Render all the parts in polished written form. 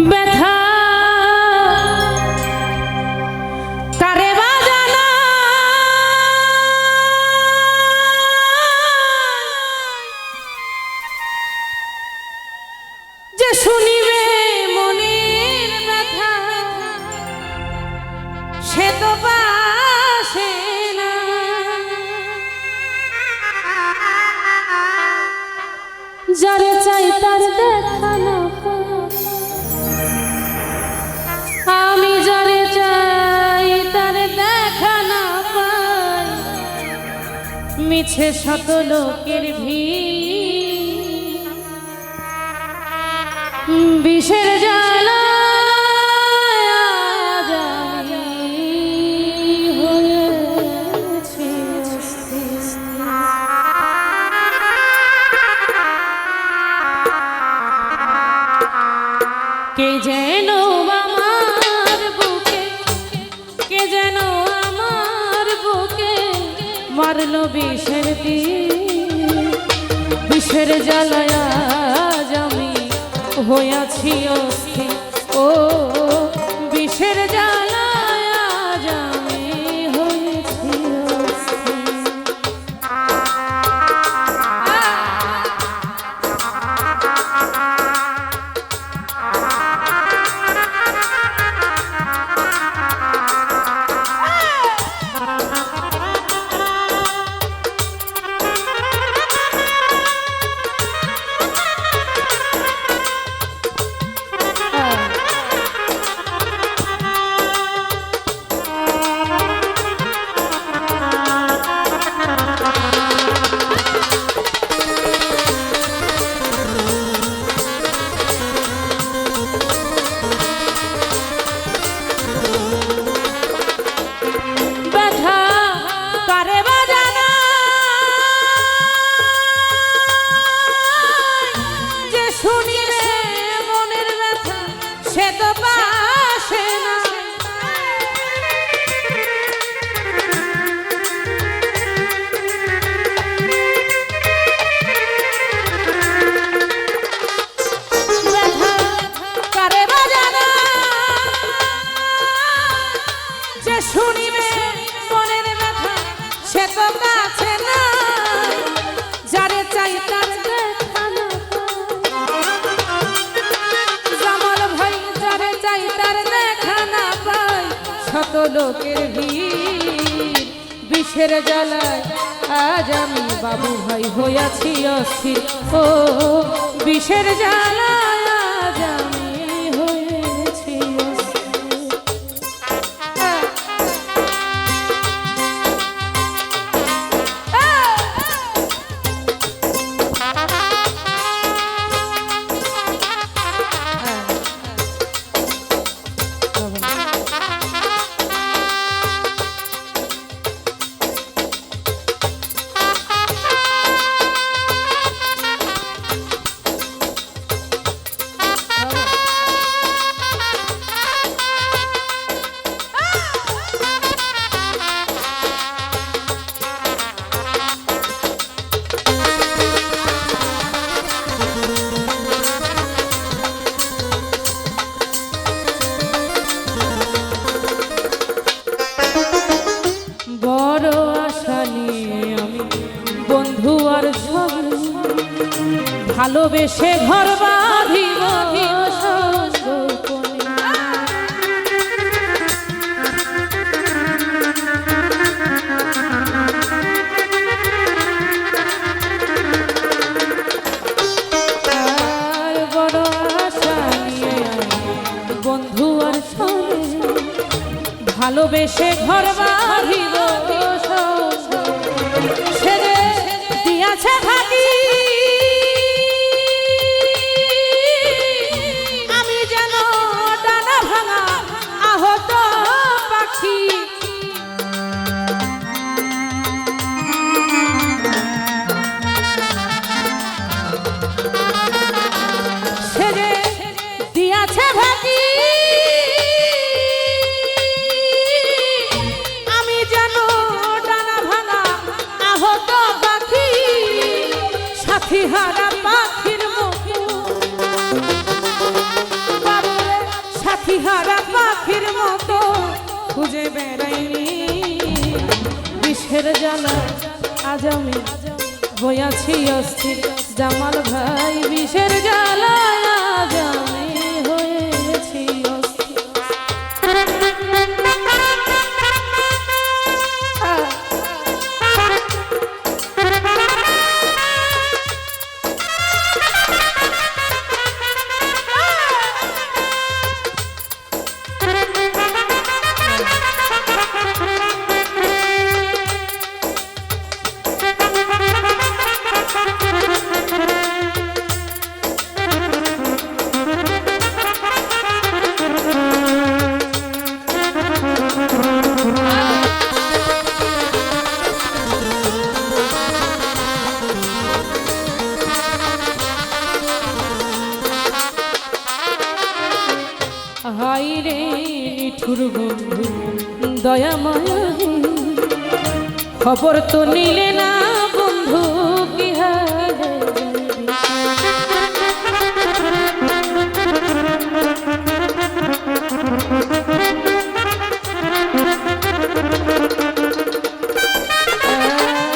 ব্যথা কারে বাজানা যে শুনিবে মনের ব্যথা সে তো পাশে না। যারে চাই তার দেখা না আমি যারে চাই তার দেখা না পাই মিছে শত লোকের ভিড় বিষের জ্বালা কে যেন আমার বুকে কে যেন আমার বুকে মারলো বিষের তীর বিষের জ্বালায় আজ আমি হইয়াছি অস্থির ও বিষের জ্বালায় আজ আমি হয়েছি শুনিবে মনের ব্যথা সে তো কাছে না যারে চাই তার দেখা না জামাল ভাই যারে চাই তার দেখা না পাই শত লোকের ভিড় বিষের জ্বালায় আজ আমি বাবু ভাই হইয়াছি অস্থির ও বিষের জ্বালায় আজ আমি হয়েছি ভালোবেসে ঘর বাঁধিব আর বড় আশা নিয়ে বন্ধু আর সঙ্গে ভালোবেসে ঘর বাঁধিব সে দিয়াছে ভাগি আমি জানো হারা পাখির মতো খুঁজে বেড়াইনি বিষের জ্বালা আজ আমি হইয়াছি অস্থির জামাল ভাই বিষের জ্বালা আজ আমি হয়েছি অস্থির হাই রে নিঠুর বন্ধু দয়াময় খবর তো নিলে না বন্ধু কি হারে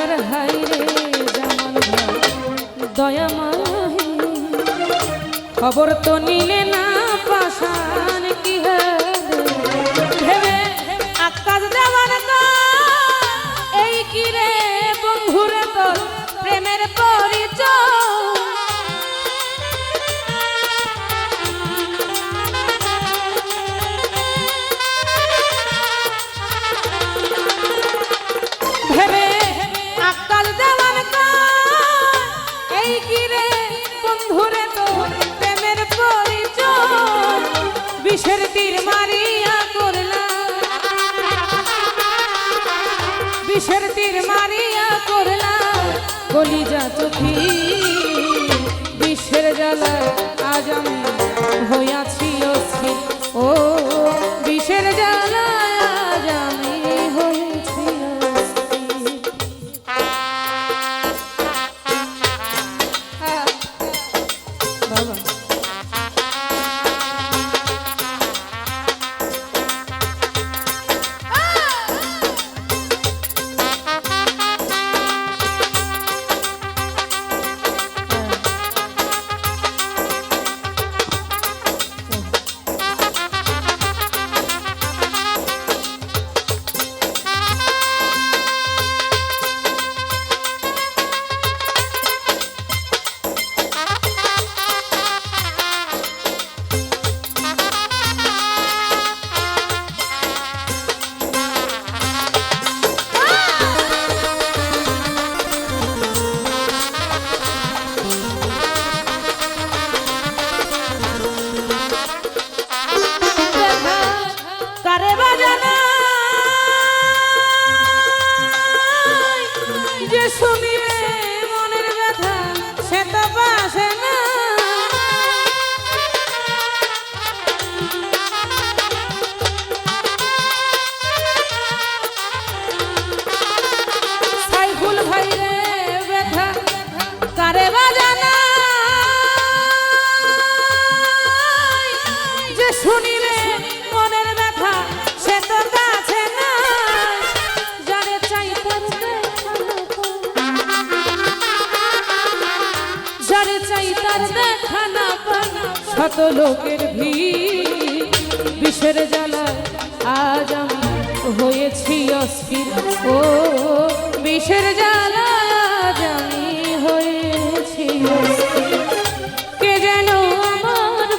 আর হাই রে জামাল ভাই দয়াময় খবর তো নিলে না পাশান কি ভেবে আকাশ দেওয়ার এই কি রে বন্ধুরে তোর প্রেমের পরিচয় ভেবে আকাশ দেওয়ার এই কি রে বন্ধুরে তোর প্রেমের পরিচয় বিষের তীর মারিয়া করলা বিষের তীর মারিয়া করলা কলিজা চোখি বিষের জ্বালা আজ আমি হইয়াছি অস্থির ও বিষের জ্বালা আজ আমি হয়েছি বাবা শুনিলে মনের ব্যথা সে তো বাসে না সাইফুল ভাই রে ব্যথা কারে বাজানা যে শুনিলে মনের ব্যথা সে তো কাছে না যারে চাই তার যারে চাই তার দেখা না পাই শত লোকের ভিড় বিষের জ্বালা আজ আমি হয়েছি অস্থির ও বিষের জ্বালা আজ আমি হয়েছি অস্থির কে যেন আমার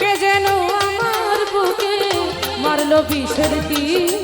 কে যেন আমার বুকে মারলো বিষের তীর